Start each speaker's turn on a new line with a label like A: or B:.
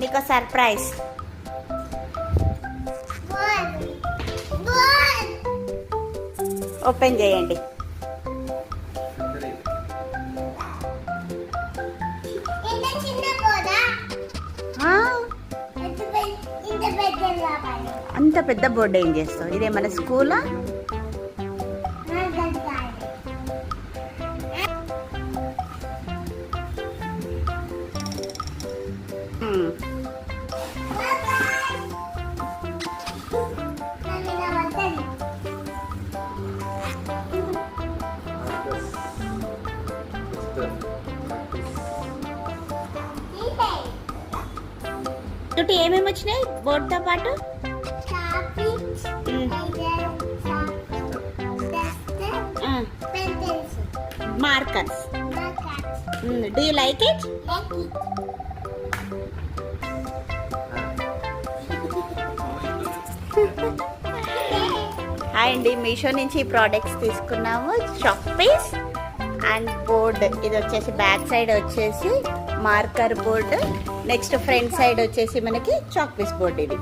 A: నీకు surprise. Open చేయండి. అంత పెద్ద బోర్డు ఏం చేస్తావు? ఇదేమన్నా స్కూలా? తుటి ఏమేమి వచ్చినాయి బోర్డుతో పాటు? Markers. Do you like it? Hi అండి, మీషో నుంచి ఈ ప్రోడక్ట్స్ తీసుకున్నాము. Chalk piece and board. ఇది వచ్చేసి బ్యాక్ సైడ్ వచ్చేసి marker board, next front side వచ్చేసి మనకి చాక్ పీస్ బోర్డ్. ఇది